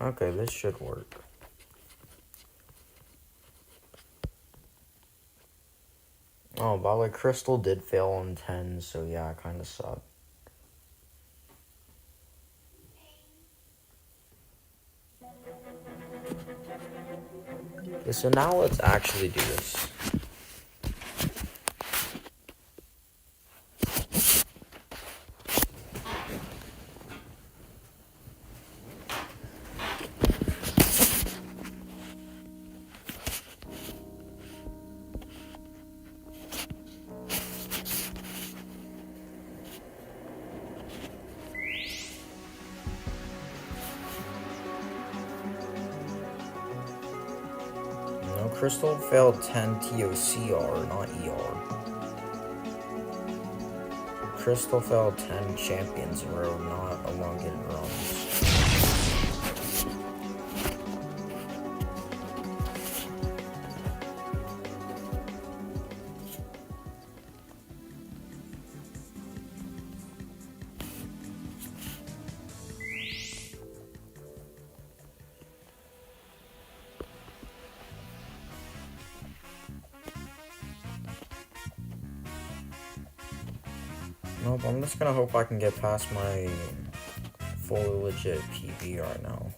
Okay, this should work. Oh, by the way, Crystal did fail on 10, so yeah, it kind of sucked. Okay, so now let's actually do this. No, Crystal failed 10 TOCR, not ER. Crystal failed 10 champions in a row, not elongated runs. Nope, I'm just gonna hope I can get past my fully legit PB right now.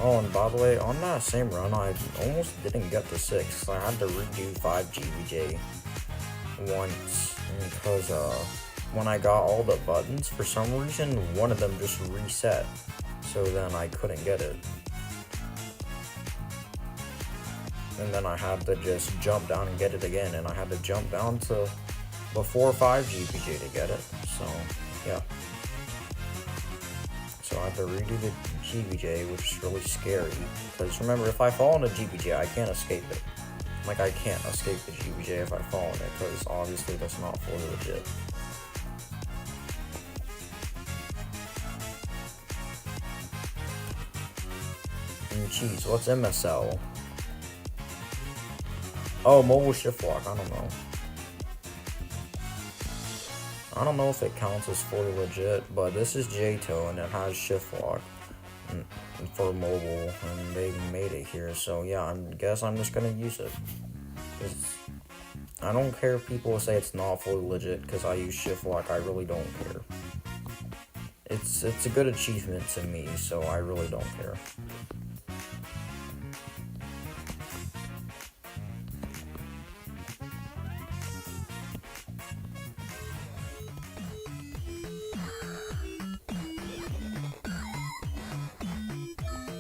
Oh, and by the way, on that same run, I almost didn't get the 6. I had to redo 5 GBJ once, because when I got all the buttons, for some reason, one of them just reset, so then I couldn't get it. And then I had to just jump down and get it again, and I had to jump down to before 5 GBJ to get it, so, yeah. So I have to redo the GBJ, which is really scary. Because remember, if I fall in a GBJ, I can't escape it. Like, I can't escape the GBJ if I fall in it, because obviously that's not fully legit. And jeez, what's MSL? Oh, mobile shift lock, I don't know. I don't know if it counts as fully legit, but this is JTO and it has shift lock for mobile, and they made it here, so yeah, I guess I'm just gonna use it. I don't care if people say it's not fully legit because I use shift lock. I really don't care. It's a good achievement to me, so I really don't care.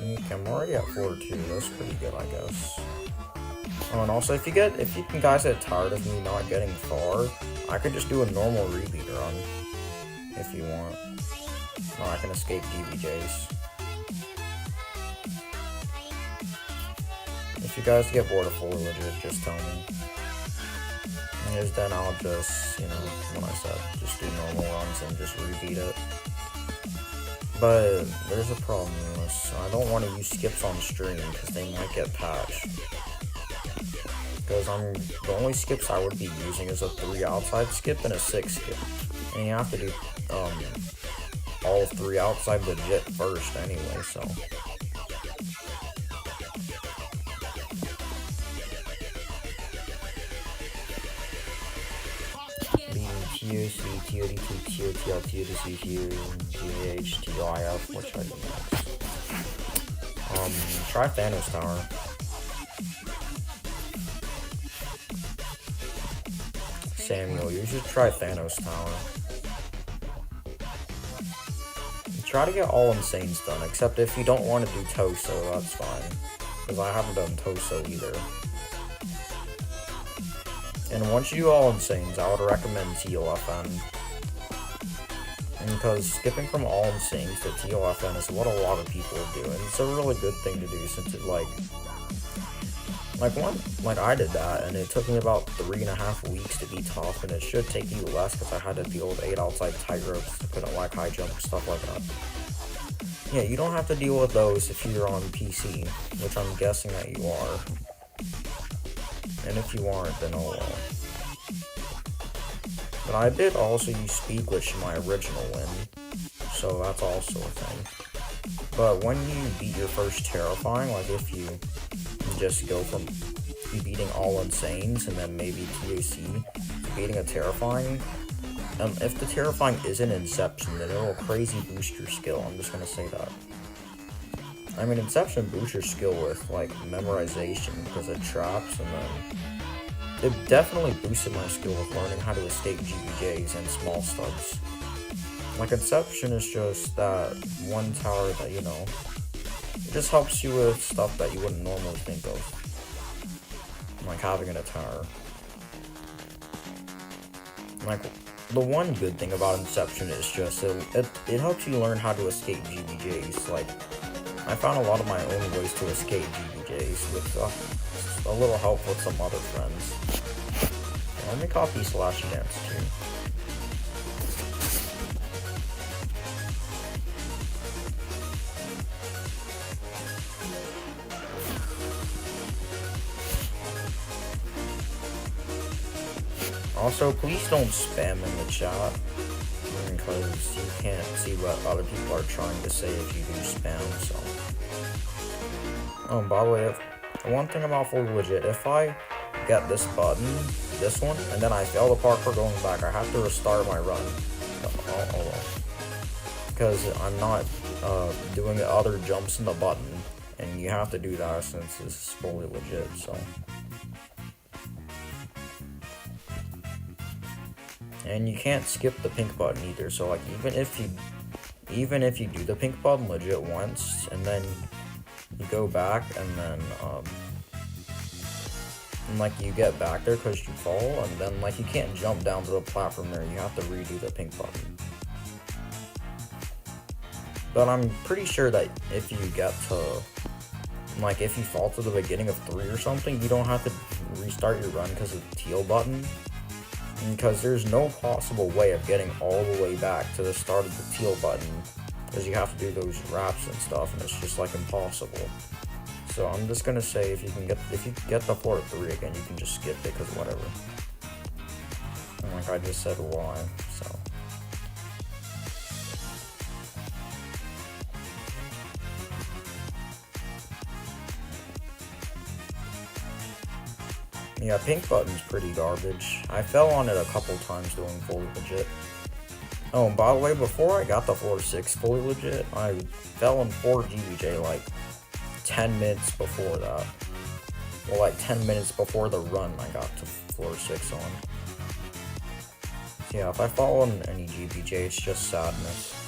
Okay, I'm already at 4-2. That's pretty good, I guess. Oh, and also, if you guys get tired of me not getting far, I could just do a normal rebeat run if you want. No, I can escape DBJs. If you guys get bored of fully legit, just tell me. And then I'll just, when I said, just do normal runs and just rebeat it. But there's a problem with this. I don't want to use skips on stream because they might get patched. Because the only skips I would be using is a 3 outside skip and a 6 skip. And you have to do all 3 outside legit first anyway, so. TOC, TOD2, TOTL, TODCQ, GH, TOIF, what should I do next? Try Thanos Tower. Samuel, you should try Thanos Tower. Try to get all Insanes done, except if you don't want to do Toso, that's fine. Because I haven't done Toso either. And once you do all Insanes, I would recommend TLFN. Because skipping from all Insanes to TLFN is what a lot of people do, and it's a really good thing to do since Like I did that, and it took me about 3.5 weeks to be tough, and it should take you less because I had to deal with 8 outside tight ropes, I couldn't like high jump, stuff like that. Yeah, you don't have to deal with those if you're on PC, which I'm guessing that you are. And if you aren't, then oh well. But I did also use speed glitch in my original win, so that's also a thing. But when you beat your first terrifying, like if you just go from beating all Insanes and then maybe TAC to beating a terrifying, if the terrifying isn't Inception, then it'll crazy boost your skill. I'm just gonna say that. I mean, Inception boosts your skill with like memorization because it traps, and then it definitely boosted my skill with learning how to escape GBJs and small stubs. Like Inception is just that one tower that, you know, it just helps you with stuff that you wouldn't normally think of, like having in a tower. Like, the one good thing about Inception is just it helps you learn how to escape GBJs. Like, I found a lot of my own ways to escape GBJs with a little help with some other friends. Let me copy Slash Dance too. Also, please don't spam in the chat, because you can't see what other people are trying to say if you do spam, so. Oh, by the way, one thing about Fully Legit, if I get this button, this one, and then I fail the parkour going back, I have to restart my run. Because I'm not doing the other jumps in the button, and you have to do that since this is Fully Legit, so. And you can't skip the pink button either, so like even if you do the pink button legit once, and then you go back, and then and like you get back there because you fall, and then like you can't jump down to the platform there, you have to redo the pink button. But I'm pretty sure that if you get to, like if you fall to the beginning of 3 or something, you don't have to restart your run because of the teal button. Because there's no possible way of getting all the way back to the start of the teal button, because you have to do those wraps and stuff, and it's just like impossible. So I'm just gonna say if you get the floor 3 again, you can just skip it, because whatever. And like I just said, why? So. Yeah, pink button's pretty garbage. I fell on it a couple times doing Fully Legit. Oh, and by the way, before I got the floor 6 Fully Legit, I fell on 4 GBJ like 10 minutes before that. Well, like 10 minutes before the run I got to floor 6 on. So yeah, if I fall on any GBJ, it's just sadness.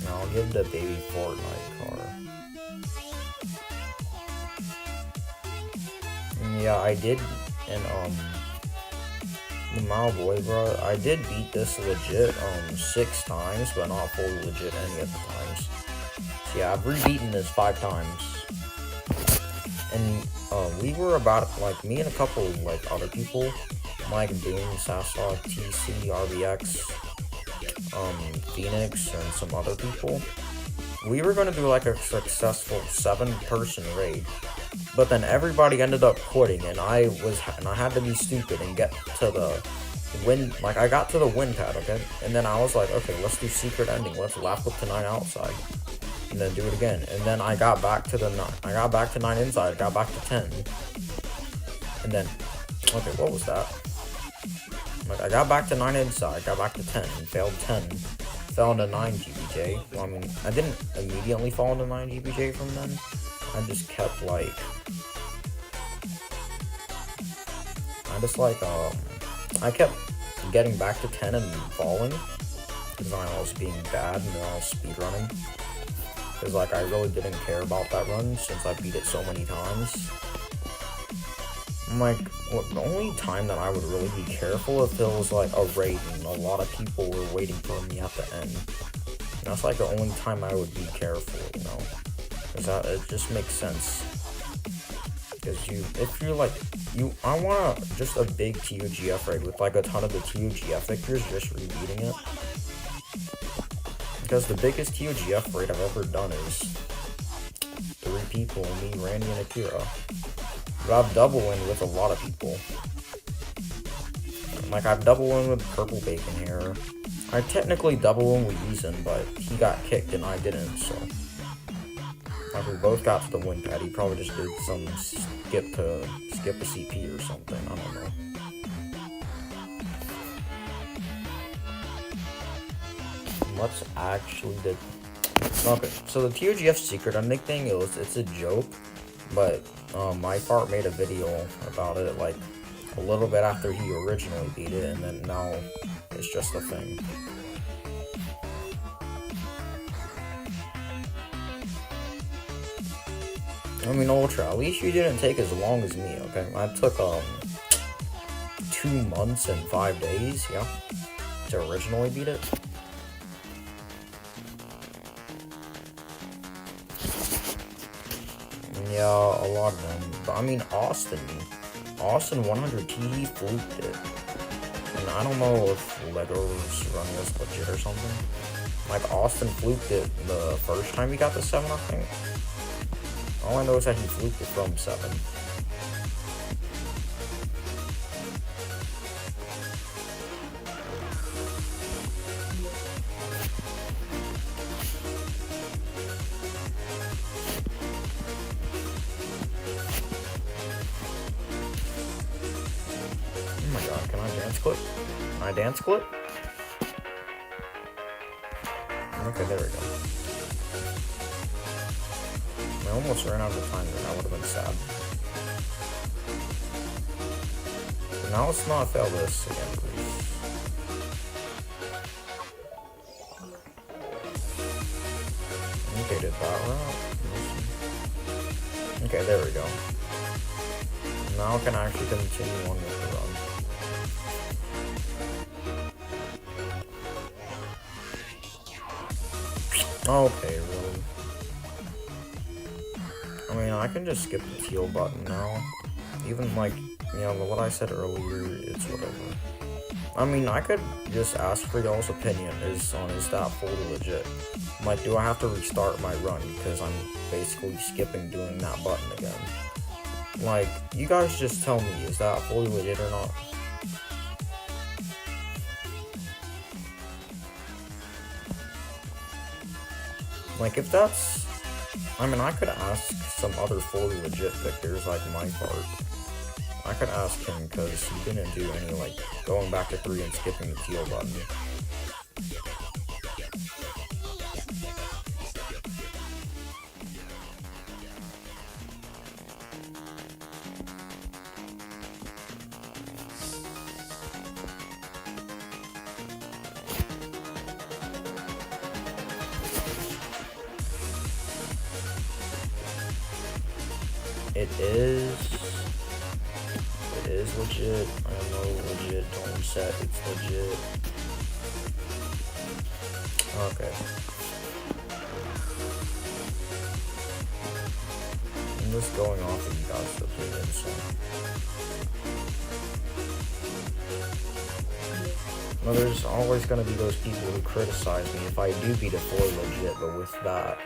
I'll give the baby Fortnite car. And yeah, I did, and the Malboy, bro, I did beat this legit 6 times, but not fully legit any of the times. So yeah, I've re-beaten this 5 times. And we were about, like, me and a couple like other people, Mike, Boom, Sassaw, TC, RBX, Phoenix, and some other people. We were gonna do like a successful 7-person raid, but then everybody ended up quitting, and I had to be stupid and get to the win. Like I got to the win pad, okay, and then I was like, okay, let's do secret ending. Let's laugh up to 9 outside, and then do it again. And then I got back to 9 inside. Got back to 10, and then okay, what was that? Like, I got back to 9 inside, got back to 10, and failed 10, fell into 9 GBJ. Well, I mean, I didn't immediately fall into 9 GBJ from then. I just kept like, I kept getting back to 10 and falling, because I was being bad and then I was speedrunning. Because like I really didn't care about that run since I beat it so many times. I'm like, the only time that I would really be careful if there was like a raid and a lot of people were waiting for me at the end. And that's like the only time I would be careful, you know, because it just makes sense. Because if you're like, I want just a big TOGF raid with like a ton of the TOGF victors just rebeating it. Because the biggest TOGF raid I've ever done is 3 people, me, Randy, and Akira. But I've double win with a lot of people. Like, I've double win with Purple Bacon here. I technically double win with Reason, but he got kicked and I didn't, so. Like, we both got to the win pad. He probably just did some skip a CP or something. I don't know. Let's actually do. Okay, so the TOGF secret ending thing, it's a joke, but my part made a video about it like a little bit after he originally beat it, and then now it's just a thing. I mean, Ultra, at least you didn't take as long as me, okay? I took 2 months and 5 days, yeah, to originally beat it. Yeah, a lot of them. But I mean, Austin 100T, he fluked it. And I don't know if Lego's run was legit or something. Like, Austin fluked it the first time he got the 7, I think. All I know is that he fluked it from 7. Oh my god, can I dance clip? Can I dance clip? Okay, there we go. I almost ran out of time there, that would have been sad. But now let's not fail this again, please. Okay, did that route. Okay, there we go. Now I can actually continue on with the run. Okay, really. I mean, I can just skip the teal button now. Even, like, you know, what I said earlier, it's whatever. I mean, I could just ask for y'all's opinion is that fully legit? Like, do I have to restart my run because I'm basically skipping doing that button again? Like, you guys just tell me, is that fully legit or not? Like, if that's... I mean, I could ask some other fully legit victors, like my part. I could ask him, because he didn't do any, like, going back to 3 and skipping the teal button. It is legit. I know legit. Don't reset. It's legit. Okay. I'm just going off of you guys' opinion, so. Well, there's always gonna be those people who criticize me if I do beat it fully legit, but with that.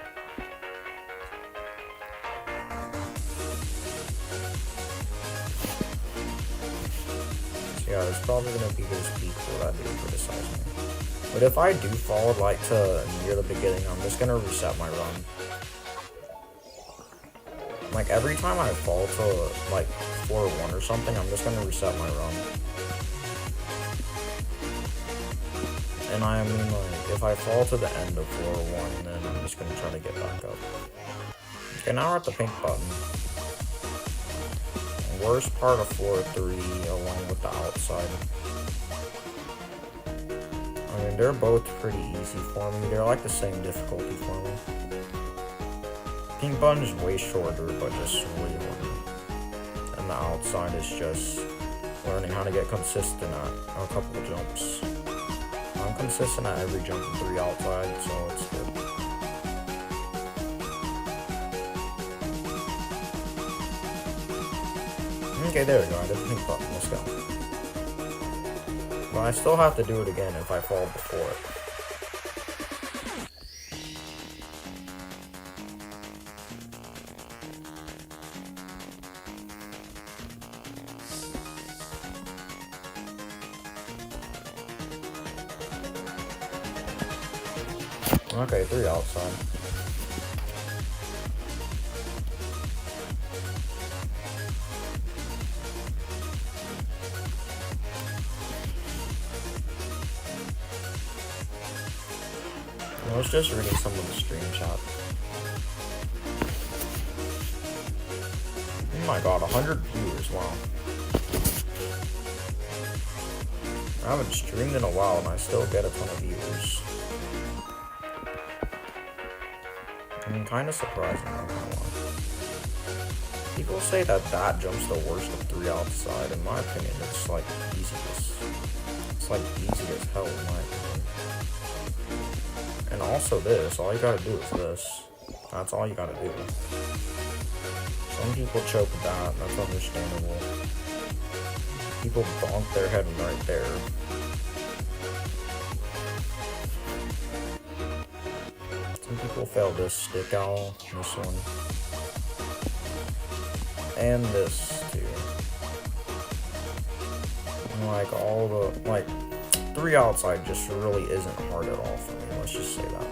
Yeah, there's probably gonna be those people that do criticize me. But if I do fall like to near the beginning, I'm just gonna reset my run. Like every time I fall to like 4-1 or something, I'm just gonna reset my run. And I mean, like, if I fall to the end of 4-1, then I'm just gonna try to get back up. Okay, now we're at the pink button. Worst part of floor 3 along with the outside. I mean, they're both pretty easy for me. They're like the same difficulty for me. Pink button is way shorter, but just way harder. And the outside is just learning how to get consistent at a couple of jumps. I'm consistent at every jump in 3 outside, so it's good. Okay, there we go. I did the pink button. Let's go. But I still have to do it again if I fall before it. Okay, 3 outside. I was just reading some of the stream chat. Oh my god, 100 viewers, wow. I haven't streamed in a while and I still get a ton of viewers. I'm kind of surprised, I'm not gonna lie. People say that jump's the worst of 3 outside. In my opinion, it's like easiest. It's like easy as hell in my opinion. And also this, all you gotta do is this. That's all you gotta do. Some people choke with that, that's understandable. People bonk their head right there. Some people fail this stick owl, this one. And this too. And like all the, like, 3 outside just really isn't hard at all for me, let's just say that.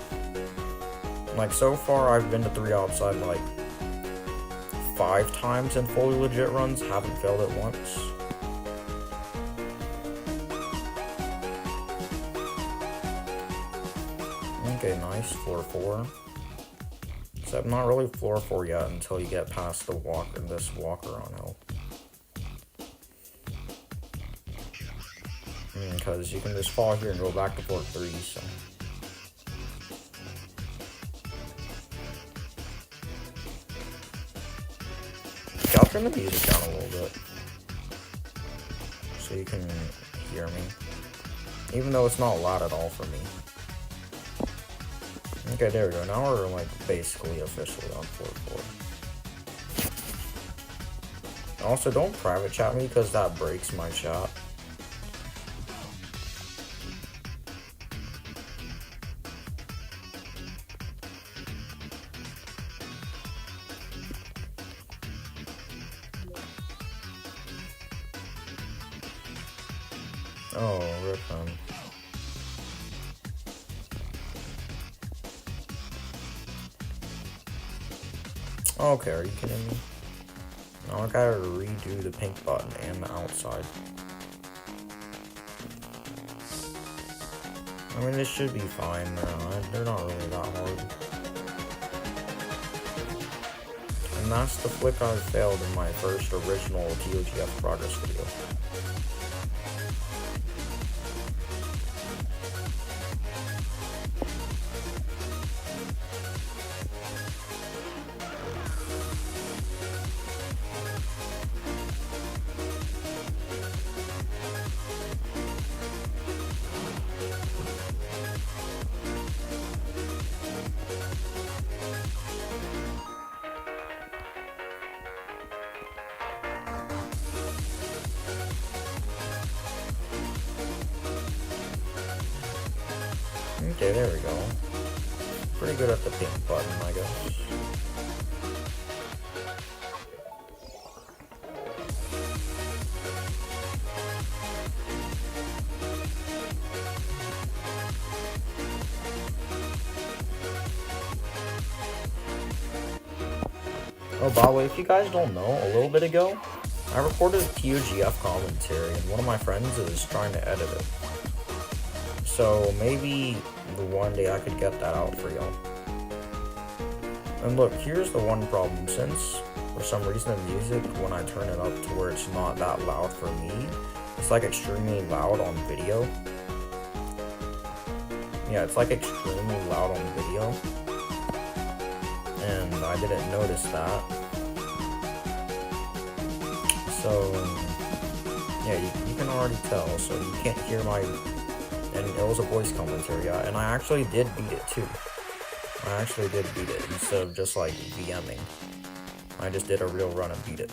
Like, so far I've been to 3 outside like 5 times in fully legit runs, haven't failed it once. Okay, nice, floor 4. Except not really floor 4 yet until you get past the walker, this walker on hill. Because you can just fall here and go back to floor 3, so. Okay, I'll turn the music down a little bit. So you can hear me. Even though it's not loud at all for me. Okay, there we go. Now we're like basically officially on floor 4. Also, don't private chat me because that breaks my chat. Oh, rip him. Okay, are you kidding me? Now I gotta redo the pink button and the outside. I mean, this should be fine. They're not really that hard. And that's the flick I failed in my first original TOGF progress video. Okay, there we go. Pretty good at the pink button, I guess. Oh, by the way, if you guys don't know, a little bit ago, I recorded a TOGF commentary, and one of my friends is trying to edit it. So maybe the one day I could get that out for y'all. And look, here's the one problem. Since for some reason the music, when I turn it up to where it's not that loud for me, it's like extremely loud on video. Yeah, it's like extremely loud on video. And I didn't notice that. So, yeah, you can already tell. So you can't hear my... And it was a voice commentary, yeah. And I actually did beat it too. I actually did beat it instead of just like VMing. I just did a real run and beat it.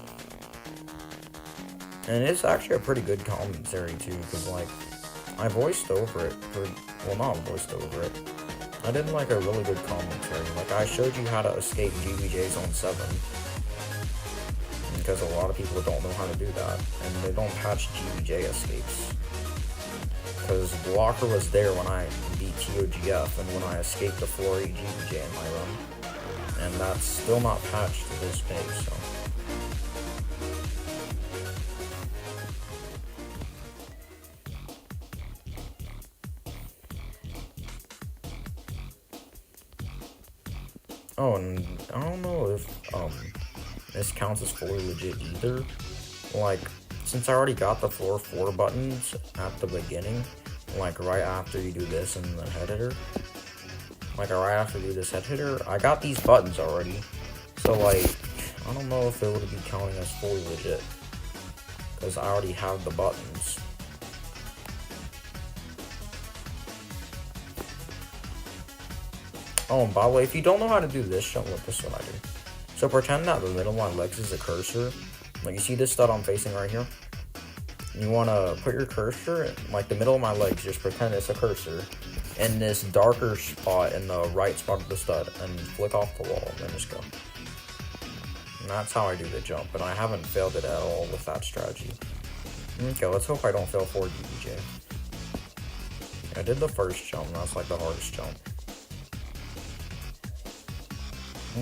And it's actually a pretty good commentary too, because like, I voiced over it, well not voiced over it. I did like a really good commentary. Like I showed you how to escape GBJs on 7. Because a lot of people don't know how to do that. And they don't patch GBJ escapes. Because Blocker was there when I beat TOGF and when I escaped the 4-8 GBJ in my run. And that's still not patched to this day, so. Oh, and I don't know if this counts as fully legit either. Like, since I already got the floor 4 buttons at the beginning, like right after you do this and the head hitter, like right after you do this head hitter, I got these buttons already. So like, I don't know if it would be counting as fully legit, because I already have the buttons. Oh, and by the way, if you don't know how to do this, show look, this is what I do. So pretend that the middle of my legs is a cursor. Like you see this stud I'm facing right here? You want to put your cursor in, like the middle of my legs, just pretend it's a cursor, in this darker spot in the right spot of the stud, and flick off the wall, and then just go. And that's how I do the jump, and I haven't failed it at all with that strategy. Okay, let's hope I don't fail 4 GBJ. I did the first jump, and that's like the hardest jump.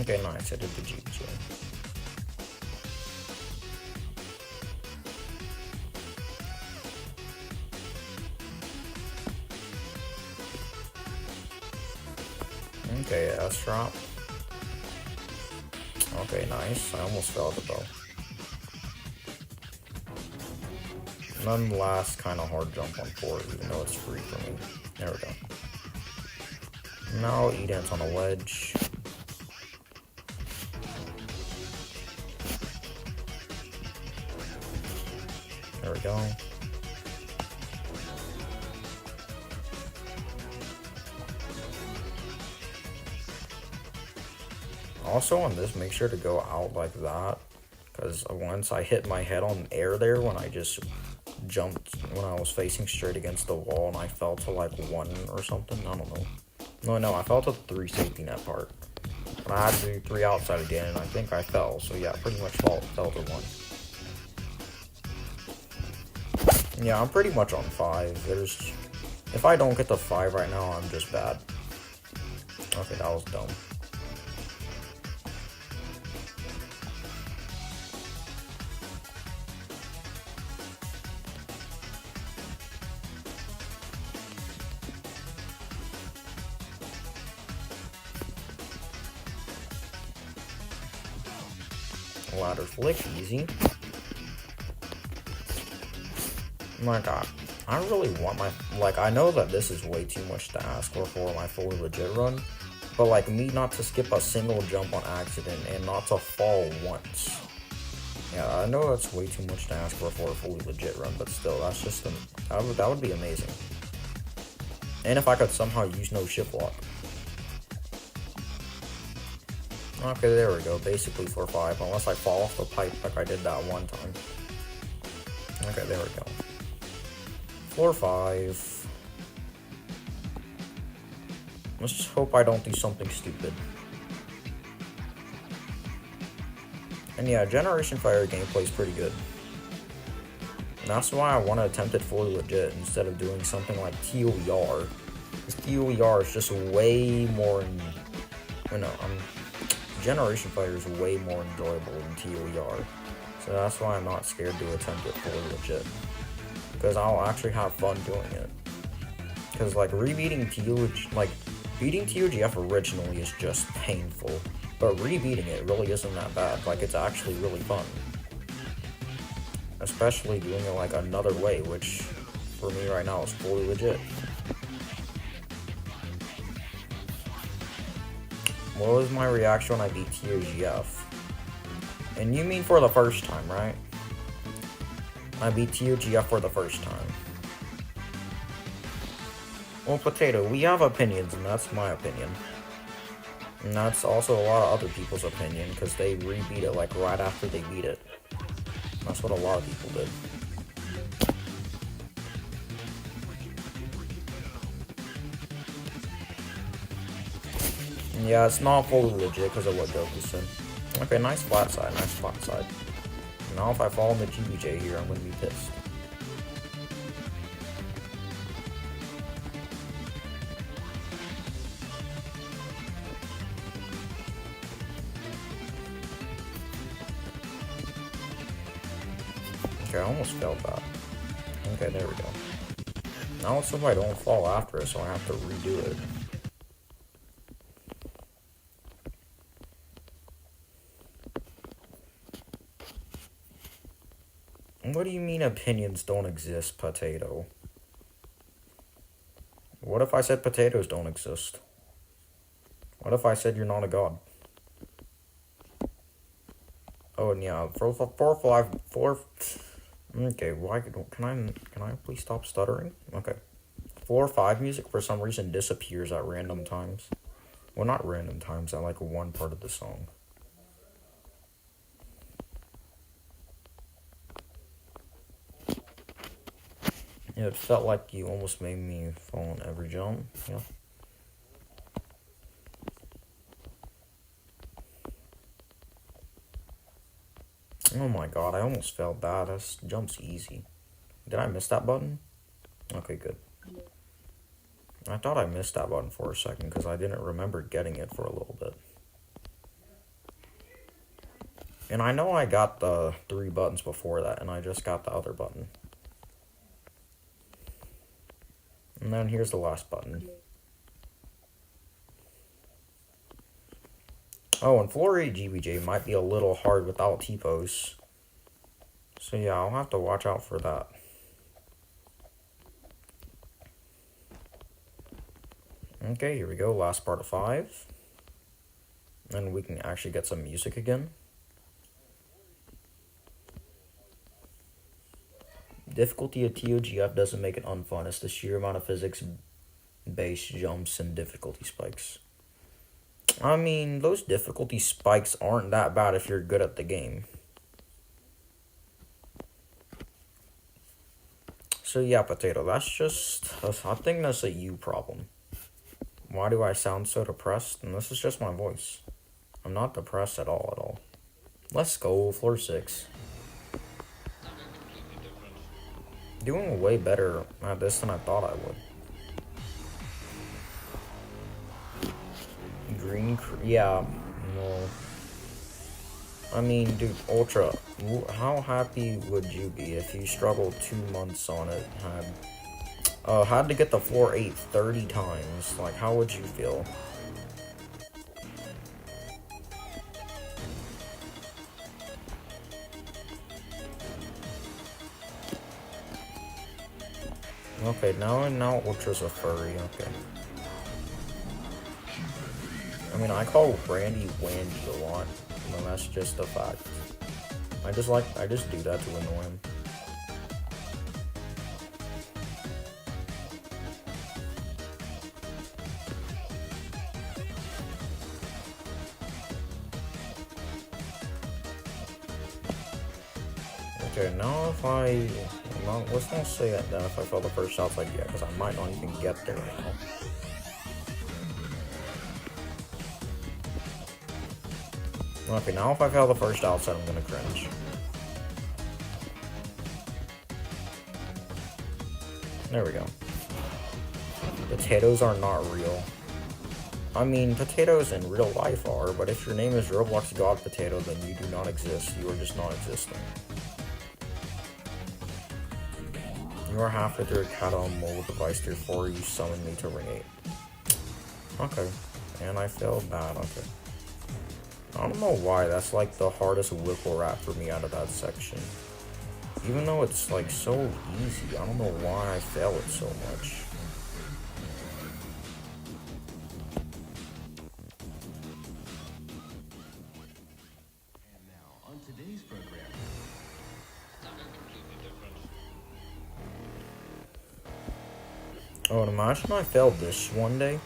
Okay, nice, I did the GBJ. Okay, S drop. Okay, nice. I almost fell at the bow. And then the last kind of hard jump on 4, even though it's free for me. There we go. Now E-dance on a wedge. There we go. Also on this, make sure to go out like that, because once I hit my head on air there when I just jumped, when I was facing straight against the wall and I fell to like 1 or something, I don't know. No, I fell to the 3 safety net part. And I had to do 3 outside again and I think I fell, so yeah, pretty much fell to 1. Yeah, I'm pretty much on 5. If I don't get to 5 right now, I'm just bad. Okay, that was dumb. Ladder flick, easy. My god, I really want my, like, I know that this is way too much to ask for my fully legit run, but like me not to skip a single jump on accident and not to fall once. Yeah, I know that's way too much to ask for a fully legit run, but still, that's just, that would be amazing. And if I could somehow use no shift lock. Okay, there we go, basically 4-5, unless I fall off the pipe like I did that one time. Okay, there we go. 4-5. Let's just hope I don't do something stupid. And yeah, Generation Fire gameplay is pretty good. And that's why I want to attempt it fully legit instead of doing something like TOER. Because TOER is just way more, Generation Fire is way more enjoyable than TOER. So that's why I'm not scared to attempt it fully legit. Because I'll actually have fun doing it. Because like beating TOGF originally is just painful. But rebeating it really isn't that bad. Like, it's actually really fun. Especially doing it like another way, which for me right now is fully legit. What was my reaction when I beat TOGF? And you mean for the first time, right? I beat TOGF for the first time. Well, Potato, we have opinions, and that's my opinion. And that's also a lot of other people's opinion, because they rebeat it like right after they beat it. That's what a lot of people did. Yeah, it's not fully legit because of what Goku said. Okay, nice flat side, nice flat side. Now if I fall in the GBJ here, I'm going to be pissed. Okay, I almost failed that. Okay, there we go. Now let's see if I don't fall after it, so I have to redo it. What do you mean opinions don't exist, Potato? What if I said potatoes don't exist? What if I said you're not a god? Oh, and yeah, 4. Okay, why can I please stop stuttering? Okay. 4-5 music for some reason disappears at random times. Well, not random times, at like one part of the song. Yeah, it felt like you almost made me fall on every jump. Yeah. Oh my god, I almost failed that. That jump's easy. Did I miss that button? Okay, good. I thought I missed that button for a second because I didn't remember getting it for a little bit. And I know I got the 3 buttons before that, and I just got the other button. And then here's the last button. Oh, and floor 8 GBJ might be a little hard without T-pose. So yeah, I'll have to watch out for that. Okay, here we go, last part of 5. And we can actually get some music again. Difficulty of TOGF doesn't make it unfun. It's the sheer amount of physics-based jumps and difficulty spikes. I mean, those difficulty spikes aren't that bad if you're good at the game. So yeah, Potato, I think that's a you problem. Why do I sound so depressed? And this is just my voice. I'm not depressed at all. Let's go, floor 6. Doing way better at this than I thought I would. Yeah, no. I mean, dude, Ultra, how happy would you be if you struggled 2 months on it, had to get the floor 8 30 times? Like, how would you feel? Okay, now Ultra's a furry, okay. I mean, I call Randy Wandy a lot, and that's just a fact. I just do that to annoy him. Okay, now let's not say that then if I fail the first outside yet, because I might not even get there now. Okay, now if I fail the first outside, I'm gonna cringe. There we go. Potatoes are not real. I mean, potatoes in real life are, but if your name is Roblox God Potato, then you do not exist. You are just not existing. You are halfway through a cat on mobile device before you summon me to ring 8. Okay. And I failed that, okay. I don't know why, that's like the hardest whipple wrap for me out of that section. Even though it's like so easy, I don't know why I fail it so much. And now, on today's program. Oh, and imagine I failed this one day.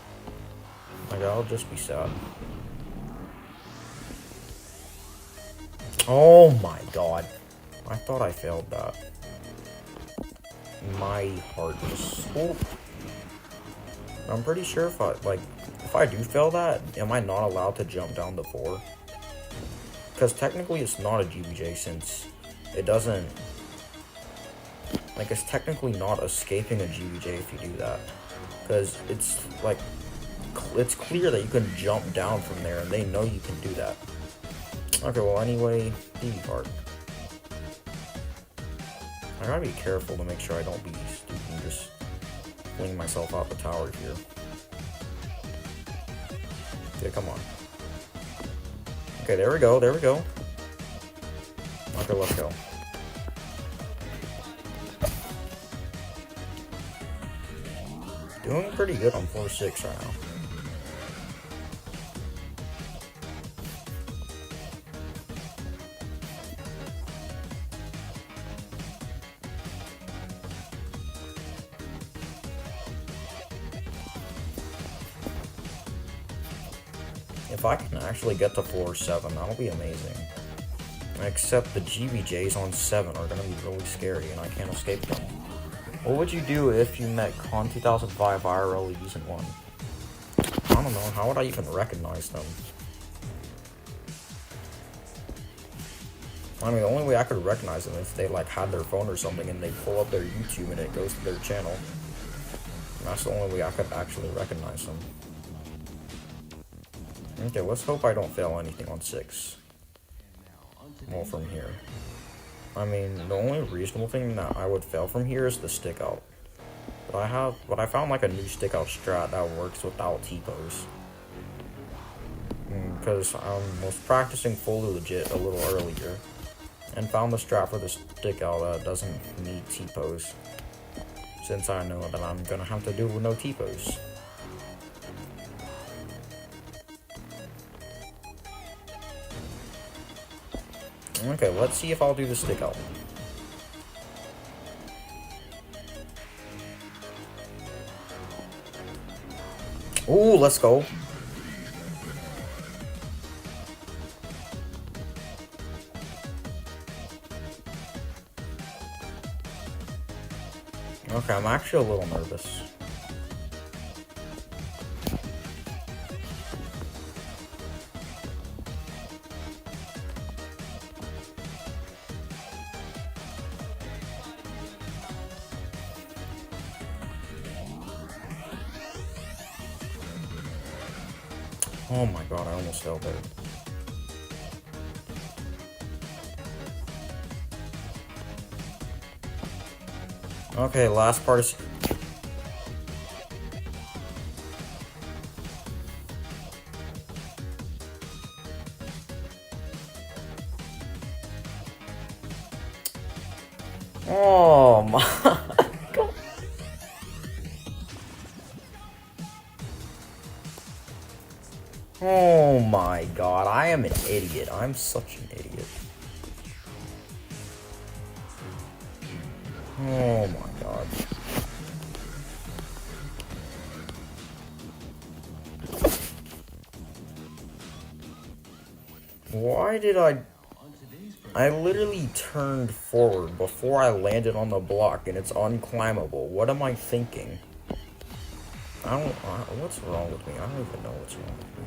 Like, I'll just be sad. Oh my god. I thought I failed that. My heart just... Oh. I'm pretty sure if I do fail that, am I not allowed to jump down to 4? Because technically it's not a GBJ since it doesn't... Like, it's technically not escaping a GBJ if you do that. Because it's, like, it's clear that you can jump down from there, and they know you can do that. Okay, well, anyway, D part. I gotta be careful to make sure I don't be stupid and just fling myself out the tower here. Okay, come on. Okay, there we go, there we go. Okay, let's go. Doing pretty good on 4-6 right now. If I can actually get to floor 7, that'll be amazing. Except the GBJs on 7 are gonna be really scary and I can't escape them. What would you do if you met Con 2005 IRL using one? I don't know, how would I even recognize them? I mean, the only way I could recognize them is if they like had their phone or something and they pull up their YouTube and it goes to their channel. And that's the only way I could actually recognize them. Okay, let's hope I don't fail anything on 6. Well, from here. I mean, the only reasonable thing that I would fail from here is the stick out. But I found like a new stick out strat that works without T-pose. Because I was practicing fully legit a little earlier. And found the strat for the stick out that doesn't need T-pose. Since I know that I'm gonna have to do with no T-pose. Okay, let's see if I'll do the stick out. Ooh, let's go. Okay, I'm actually a little nervous. Oh my god, I almost fell there. Okay, last part is... Oh my god. Oh my god, I am an idiot. I'm such an idiot. Oh my god. Why did I literally turned forward before I landed on the block and it's unclimbable. What am I thinking? What's wrong with me? I don't even know what's wrong with me.